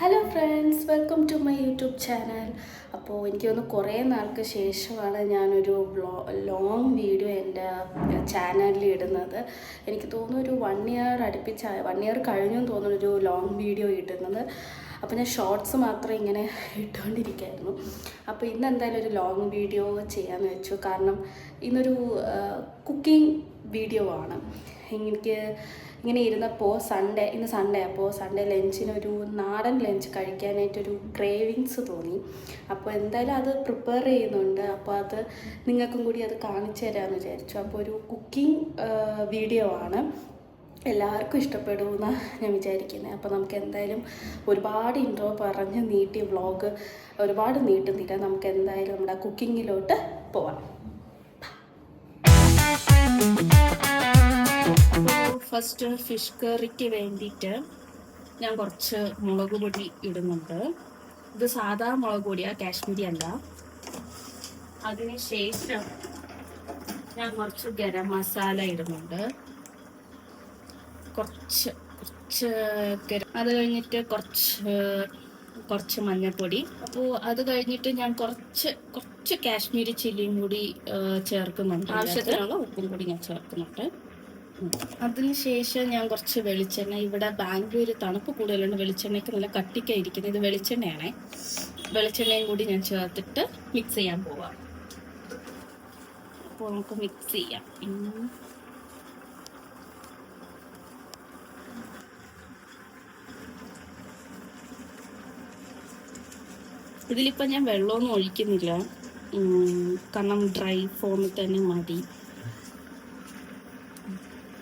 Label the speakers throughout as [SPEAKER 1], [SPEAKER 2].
[SPEAKER 1] Hello friends, welcome to my YouTube channel. അപ്പോൾ എനിക്ക് തോന്നുന്നു കുറേ നാൾക്ക് ശേഷമാണ് ഞാനൊരു ലോങ് വീഡിയോ എൻ്റെ ചാനലിൽ ഇടുന്നത്. എനിക്ക് തോന്നുന്നു ഒരു 1 ഇയർ അടുപ്പിച്ച് 1 ഇയർ കഴിഞ്ഞെന്ന് തോന്നുന്നു ഒരു ലോങ് വീഡിയോ ഇടുന്നത്. അപ്പോൾ ഞാൻ ഷോർട്സ് മാത്രം ഇങ്ങനെ ഇട്ടുകൊണ്ടിരിക്കുകയായിരുന്നു. അപ്പോൾ ഇന്ന് എന്തായാലും ഒരു ലോങ് വീഡിയോ ചെയ്യാമെന്ന് വെച്ചു. കാരണം ഇന്നൊരു കുക്കിംഗ് വീഡിയോ ആണ്. എനിക്ക് ഇങ്ങനെ ഇരുന്നപ്പോൾ ഇന്ന് സൺഡേ അപ്പോൾ സൺഡേ ലഞ്ചിനൊരു നാടൻ ലഞ്ച് കഴിക്കാനായിട്ടൊരു ക്രേവിങ്സ് തോന്നി. അപ്പോൾ എന്തായാലും അത് പ്രിപ്പയർ ചെയ്യുന്നുണ്ട്. അപ്പോൾ അത് നിങ്ങൾക്കും കൂടി അത് കാണിച്ചു തരാമെന്ന് വിചാരിച്ചു. അപ്പോൾ ഒരു കുക്കിംഗ് വീഡിയോ ആണ്, എല്ലാവർക്കും ഇഷ്ടപ്പെടുമെന്നാണ് ഞാൻ വിചാരിക്കുന്നത്. അപ്പോൾ നമുക്ക് എന്തായാലും ഒരുപാട് ഇൻട്രോ പറഞ്ഞ് നീട്ടി വ്ളോഗ് ഒരുപാട് നീട്ടുന്നില്ല. നമുക്ക് എന്തായാലും നമ്മുടെ കുക്കിങ്ങിലോട്ട് പോവാം. ഫസ്റ്റ് ഫിഷ് കറിക്ക് വേണ്ടിയിട്ട് ഞാൻ കുറച്ച് മുളക് പൊടി ഇടുന്നുണ്ട്. ഇത് സാധാ മുളക് പൊടിയാണ്, കാശ്മീരി അല്ല. അതിന് ശേഷം ഞാൻ കുറച്ച് ഗരം മസാല ഇടുന്നുണ്ട്. അത് കഴിഞ്ഞിട്ട് കുറച്ച് മഞ്ഞൾപ്പൊടി. അപ്പോൾ അത് കഴിഞ്ഞിട്ട് ഞാൻ കുറച്ച് കാശ്മീരി ചില്ലിയും കൂടി ചേർക്കുന്നുണ്ട്. ആവശ്യത്തിനുള്ള ഉപ്പും കൂടി ഞാൻ ചേർക്കുന്നുണ്ട്. അതിനുശേഷം ഞാൻ കുറച്ച് വെളിച്ചെണ്ണ, ഇവിടെ ബാംഗ്ലൂർ തണുപ്പ് കൂടുതലുണ്ട്, വെളിച്ചെണ്ണയ്ക്ക് നല്ല കട്ടിക്കായിരിക്കുന്നത്. ഇത് വെളിച്ചെണ്ണയാണേ. വെളിച്ചെണ്ണയും കൂടി ഞാൻ ചേർത്തിട്ട് മിക്സ് ചെയ്യാൻ പോവാം. അപ്പോൾ നമുക്ക് മിക്സ് ചെയ്യാം. ഇതിലിപ്പോൾ ഞാൻ വെള്ളമൊന്നും ഒഴിക്കുന്നില്ല, കാരണം ഡ്രൈ ഫോമിൽ തന്നെ മതി.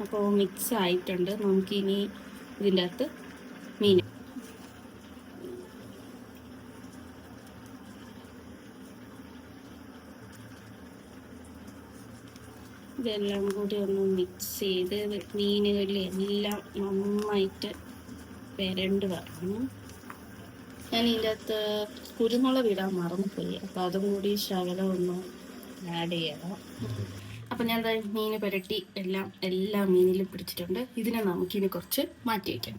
[SPEAKER 1] അപ്പോൾ മിക്സ് ആയിട്ടുണ്ട്. നമുക്കിനി ഇതിൻ്റെ അകത്ത് മീൻ ഇതെല്ലാം കൂടി ഒന്ന് മിക്സ് ചെയ്ത് മീനുകളിൽ എല്ലാം നന്നായിട്ട് വരണ്ട് വരണം. ഞാൻ ഇതിൻ്റെ അകത്ത് കുരുമുളക് ഇടാൻ മറന്നുപോയി, അപ്പോൾ അതും കൂടി ശകലം ഒന്ന് ആഡ് ചെയ്യണം. അപ്പം ഞാൻ മീൻ പുരട്ടി എല്ലാ മീനിലും പിടിച്ചിട്ടുണ്ട്. ഇതിനെ നമുക്കിനി കുറച്ച് മാറ്റി വയ്ക്കാം.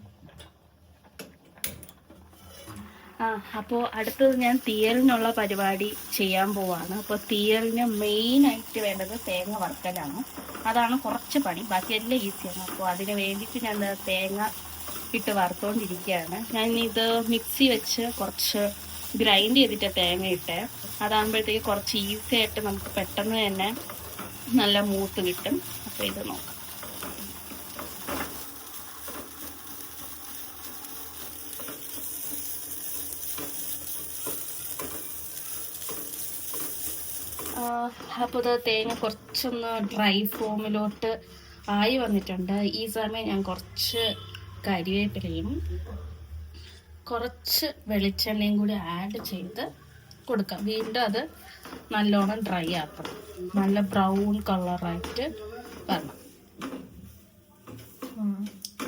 [SPEAKER 1] അപ്പോൾ അടുത്തത് ഞാൻ തീയലിനുള്ള പരിപാടി ചെയ്യാൻ പോവാണ്. അപ്പോൾ തീയലിന് മെയിനായിട്ട് വേണ്ടത് തേങ്ങ വറുക്കലാണ്. അതാണ് കുറച്ച് പണി, ബാക്കി എല്ലാം ഈസിയാണ്. അപ്പോൾ അതിന് വേണ്ടിയിട്ട് ഞാൻ തേങ്ങ ഇട്ട് വറുത്തുകൊണ്ടിരിക്കുകയാണ്. ഞാൻ ഇത് മിക്സി വെച്ച് കുറച്ച് ഗ്രൈൻഡ് ചെയ്തിട്ട് തേങ്ങ ഇട്ട്, അതാകുമ്പോഴത്തേക്ക് കുറച്ച് ഈസി ആയിട്ട് നമുക്ക് പെട്ടെന്ന് തന്നെ നല്ല മൂത്ത് കിട്ടും. അപ്പോൾ ഇത് നോക്കാം. അപ്പോൾ ഇത് തേങ്ങ കുറച്ചൊന്ന് ഡ്രൈ ഫോമിലോട്ട് ആയി വന്നിട്ടുണ്ട്. ഈ സമയം ഞാൻ കുറച്ച് കരിവേപ്പിലയും കുറച്ച് വെളിച്ചെണ്ണയും കൂടി ആഡ് ചെയ്ത് കൊടുക്കാം. വീണ്ടും അത് നല്ലോണം ഡ്രൈ ആക്കണം, നല്ല ബ്രൗൺ കളറായിട്ട് വരണം.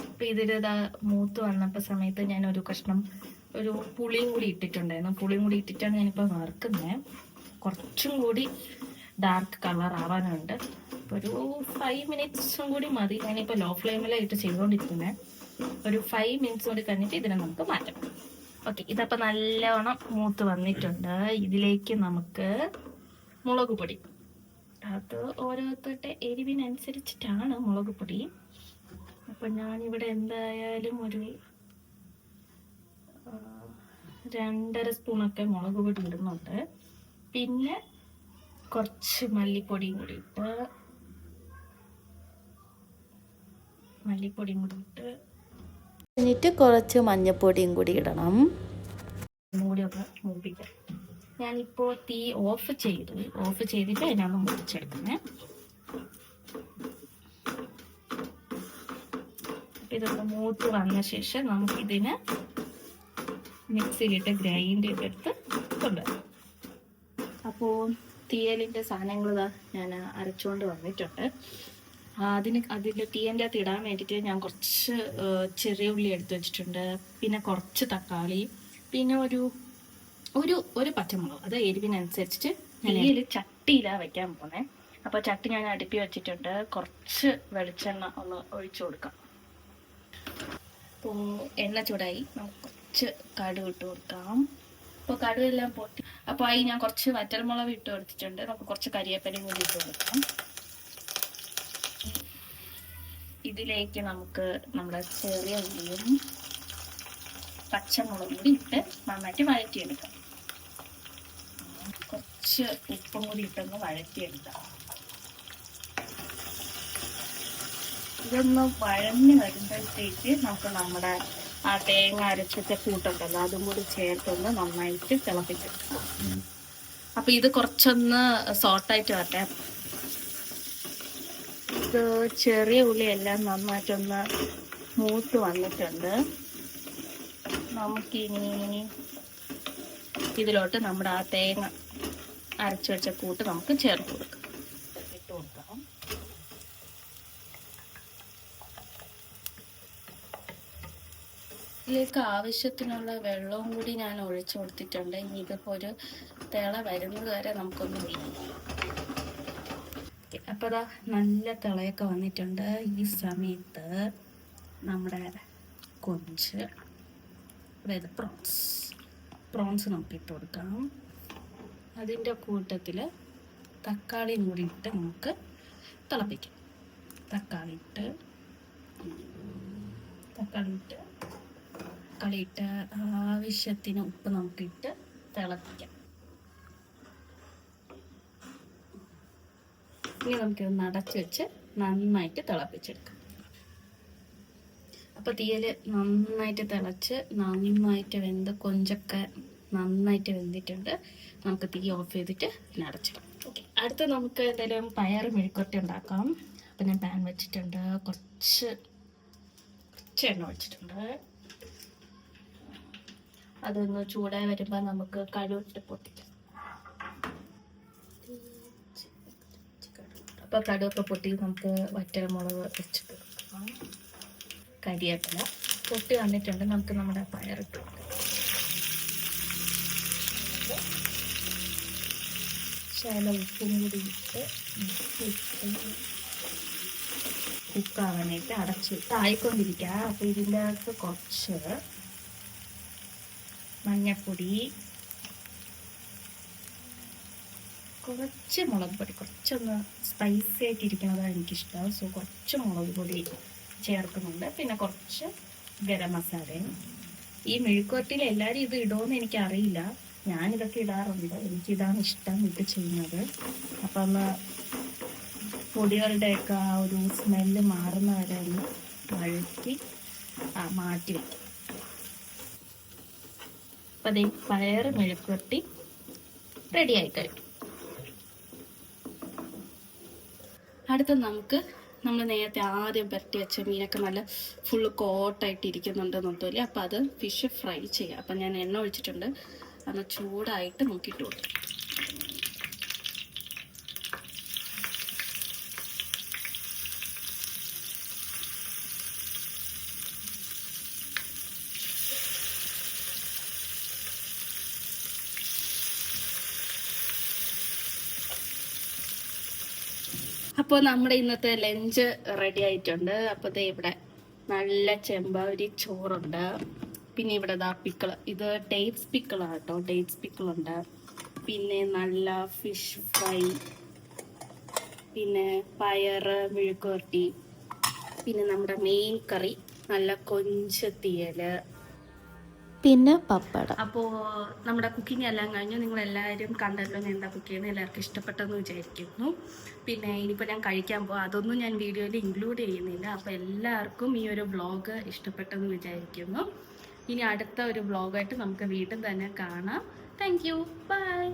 [SPEAKER 1] അപ്പം ഇതിലിതാ മൂത്ത് വന്നപ്പോൾ സമയത്ത് ഞാൻ ഒരു കഷ്ണം പുളിയും കൂടി ഇട്ടിട്ടുണ്ടായിരുന്നു. പുളിയും കൂടി ഇട്ടിട്ടാണ് ഞാനിപ്പോൾ വറുക്കുന്നത്. കുറച്ചും കൂടി ഡാർക്ക് കളർ ആവാനുണ്ട്. അപ്പോൾ ഒരു 5 മിനിറ്റ്സും കൂടി മതി. ഞാനിപ്പോൾ ലോ ഫ്ലെയിമിലായിട്ട് ചെയ്തുകൊണ്ടിരിക്കുന്നത്. ഒരു 5 മിനിറ്റ്സ് കൂടി കഴിഞ്ഞിട്ട് ഇതിനെ നമുക്ക് മാറ്റാം. ഓക്കെ, ഇതപ്പോൾ നല്ലവണ്ണം മൂത്ത് വന്നിട്ടുണ്ട്. ഇതിലേക്ക് നമുക്ക് മുളക് പൊടി, അത് ഓരോരുത്തരുടെ എരിവിനനുസരിച്ചിട്ടാണ് മുളക് പൊടി. അപ്പം ഞാനിവിടെ എന്തായാലും ഒരു 2.5 സ്പൂണൊക്കെ മുളക് പൊടി ഇടുന്നുണ്ട്. പിന്നെ കുറച്ച് മല്ലിപ്പൊടിയും കൂടി എന്നിട്ട് കുറച്ച് മഞ്ഞൾപ്പൊടിയും കൂടി ഇടണം. മൂടിയൊക്കെ മൂപ്പിക്കാം. ഞാനിപ്പോൾ തീ ഓഫ് ചെയ്തിട്ട് അതിനൊന്ന് മുറിച്ചെടുക്കുന്നത്. അപ്പം ഇതൊക്കെ മൂത്ത് വന്ന ശേഷം നമുക്കിതിന് മിക്സിയിലിട്ട് ഗ്രൈൻഡ് ചെയ്തെടുത്ത് കൊണ്ടുവരാം. അപ്പോൾ തീയലിൻ്റെ സാധനങ്ങൾ ഞാൻ അരച്ചുകൊണ്ട് വന്നിട്ടുണ്ട്. അതിൻ്റെ തീയൻ്റെ അകത്ത് ഇടാൻ വേണ്ടിയിട്ട് ഞാൻ കുറച്ച് ചെറിയ ഉള്ളി എടുത്ത് വെച്ചിട്ടുണ്ട്. പിന്നെ കുറച്ച് തക്കാളി, പിന്നെ ഒരു പച്ചമുളക്. അത് എരിവിനനുസരിച്ചിട്ട് തീയൽ ചട്ടിയിലാണ് വയ്ക്കാൻ പോകുന്നത്. അപ്പോൾ ചട്ടി ഞാൻ അടുപ്പി വെച്ചിട്ടുണ്ട്. കുറച്ച് വെളിച്ചെണ്ണ ഒന്ന് ഒഴിച്ചു കൊടുക്കാം. അപ്പോൾ എണ്ണ ചൂടായി, നമുക്ക് കുറച്ച് കടുക് ഇട്ട് കൊടുക്കാം. അപ്പോൾ കടുകെല്ലാം പൊട്ടി. അപ്പോൾ അതിൽ ഞാൻ കുറച്ച് വറ്റൽമുളക് ഇട്ട് കൊടുത്തിട്ടുണ്ട്. നമുക്ക് കുറച്ച് കരിവേപ്പിലയും കൂടി ഇട്ട് കൊടുക്കാം. ഇതിലേക്ക് നമുക്ക് നമ്മുടെ ചെറിയ ഉള്ളിയും പച്ചമുളകും കൂടി ഇട്ട് നന്നായിട്ട് വഴറ്റിയെടുക്കാം. കുറച്ച് ഉപ്പും കൂടി ഇട്ടൊന്ന് വഴറ്റിയെടുക്കാം. ഇതൊന്ന് വഴഞ്ഞ് വരുമ്പോഴത്തേക്ക് നമുക്ക് നമ്മുടെ ആ തേങ്ങ അരച്ചിട്ട് കൂട്ടുണ്ടല്ലോ അതും കൂടി ചേർത്തൊന്ന് നന്നായിട്ട് തിളപ്പിച്ചെടുക്കാം. അപ്പൊ ഇത് കുറച്ചൊന്ന് സോട്ടായിട്ട് വരട്ടെ. ഇത് ചെറിയ ഉള്ളിയെല്ലാം നന്നായിട്ടൊന്ന് മൂത്ത് വന്നിട്ടുണ്ട്. നമുക്കിനി ഇതിലോട്ട് നമ്മുടെ ആ തേങ്ങ അരച്ചു വെച്ച കൂട്ട് നമുക്ക് ചേർത്ത് കൊടുക്കാം. ഇട്ട് കൊടുക്കാം. ഇതിലേക്ക് ആവശ്യത്തിനുള്ള വെള്ളവും കൂടി ഞാൻ ഒഴിച്ചു കൊടുത്തിട്ടുണ്ട്. ഇനി ഇതിപ്പോൾ ഒരു തിള വരുന്നത് വരെ നമുക്കൊന്ന് വെയിറ്റ് ചെയ്യാം. അപ്പോൾ അതാ നല്ല തിളയൊക്കെ വന്നിട്ടുണ്ട്. ഈ സമയത്ത് നമ്മുടെ കൊഞ്ച്, അതായത് പ്രോൺസ് നമുക്ക് ഇട്ട് കൊടുക്കാം. അതിൻ്റെ കൂട്ടത്തിൽ തക്കാളിയും കൂടി ഇട്ട് നമുക്ക് തിളപ്പിക്കാം. തക്കാളി ഇട്ട് ആവശ്യത്തിന് ഉപ്പ് നമുക്കിട്ട് തിളപ്പിക്കാം. ഇനി നമുക്കൊന്ന് അടച്ചു വെച്ച് നന്നായിട്ട് തിളപ്പിച്ചെടുക്കാം. അപ്പോൾ തീയിൽ നന്നായിട്ട് തിളച്ച് നന്നായിട്ട് വെന്ത് കൊഞ്ചൊക്കെ നന്നായിട്ട് വെന്തിട്ടുണ്ട്. നമുക്ക് തീ ഓഫ് ചെയ്തിട്ട് പിന്നെ അടച്ചിടാം. ഓക്കെ, അടുത്ത് നമുക്ക് എന്തെങ്കിലും പയർ മെഴുക്കുവരട്ടി ഉണ്ടാക്കാം. അപ്പം ഞാൻ പാൻ വെച്ചിട്ടുണ്ട്. കുറച്ച് എണ്ണ ഒഴിച്ചിട്ടുണ്ട്. അതൊന്ന് ചൂടായി വരുമ്പോൾ നമുക്ക് കടുകിട്ട് പൊട്ടിക്കാം. അപ്പോൾ കടുകൊക്കെ പൊട്ടി നമുക്ക് വറ്റൽമുളക് വെച്ചിട്ട് കൊടുക്കാം. കരിവേപ്പില പൊട്ടി വന്നിട്ടുണ്ട്. നമുക്ക് നമ്മുടെ പയറിട്ട് കൊടുക്കാം. ശകല ഉപ്പും കൂടി ഇട്ട് കുക്കാവാനായിട്ട് അടച്ചിട്ട് ആയിക്കൊണ്ടിരിക്കുക. അപ്പോൾ ഇതിൻ്റെ അകത്ത് കുറച്ച് മഞ്ഞൾപ്പൊടി, കുറച്ച് മുളക് പൊടി, കുറച്ചൊന്ന് സ്പൈസി ആയിട്ടിരിക്കുന്നതാണ് എനിക്കിഷ്ടം. സോ കുറച്ച് മുളക് പൊടി ചേർക്കുന്നുണ്ട്. പിന്നെ കുറച്ച് ഗരം മസാലയും. ഈ മെഴുക്കുവരട്ടിയിൽ എല്ലാവരും ഇത് ഇടുമെന്ന് എനിക്കറിയില്ല. ഞാനിതൊക്കെ ഇടാറുണ്ട്. എനിക്കിതാണ് ഇഷ്ടം ഇത് ചെയ്യുന്നത്. അപ്പം ഒന്ന് പൊടികളുടെയൊക്കെ ആ ഒരു സ്മെല്ല് മാറുന്ന വരെ ഒന്ന് വഴറ്റി മാറ്റി വയ്ക്കും. അപ്പം അതേ പയർ മെഴുക്കുവരട്ടി റെഡി ആയി കഴിഞ്ഞു. അടുത്ത നമ്മൾ നേരത്തെ ആദ്യം പുരട്ടി വെച്ച മീനൊക്കെ നല്ല ഫുള്ള് കോട്ടായിട്ട് ഇരിക്കുന്നുണ്ടെന്ന് തോന്നില്ല. അപ്പം അത് ഫിഷ് ഫ്രൈ ചെയ്യാം. അപ്പം ഞാൻ എണ്ണ ഒഴിച്ചിട്ടുണ്ട്. അത് ചൂടായിട്ട് നോക്കിയിട്ട് കൊടുക്കും. അപ്പോൾ നമ്മുടെ ഇന്നത്തെ ലഞ്ച് റെഡി ആയിട്ടുണ്ട്. അപ്പോൾ ദേ ഇവിടെ നല്ല ചെമ്പാവരി ചോറുണ്ട്. പിന്നെ ഇവിടെ പിക്കിള്, ഇത് ഡേറ്റ്സ് പിക്കിളാണ് കേട്ടോ. ഡേറ്റ്സ് പിക്കിളുണ്ട്. പിന്നെ നല്ല ഫിഷ് ഫ്രൈ, പിന്നെ പയറ് മെഴുക്കുവരട്ടി, പിന്നെ നമ്മുടെ മെയിൻ കറി നല്ല കൊഞ്ച് തീയല്, പിന്നെ പപ്പടം. അപ്പോൾ നമ്മുടെ കുക്കിംഗ് എല്ലാം കഴിഞ്ഞു. നിങ്ങളെല്ലാവരും കണ്ടല്ലോ എന്താ കുക്ക് ചെയ്യുന്നത്. എല്ലാവർക്കും ഇഷ്ടപ്പെട്ടെന്ന് വിചാരിക്കുന്നു. പിന്നെ ഇനിയിപ്പോൾ ഞാൻ കഴിക്കാൻ പോകും. അതൊന്നും ഞാൻ വീഡിയോയിൽ ഇൻക്ലൂഡ് ചെയ്യുന്നില്ല. അപ്പോൾ എല്ലാവർക്കും ഈ ഒരു വ്ളോഗ് ഇഷ്ടപ്പെട്ടെന്ന് വിചാരിക്കുന്നു. ഇനി അടുത്ത ഒരു വ്ളോഗായിട്ട് നമുക്ക് വീണ്ടും തന്നെ കാണാം. Thank you. ബൈ.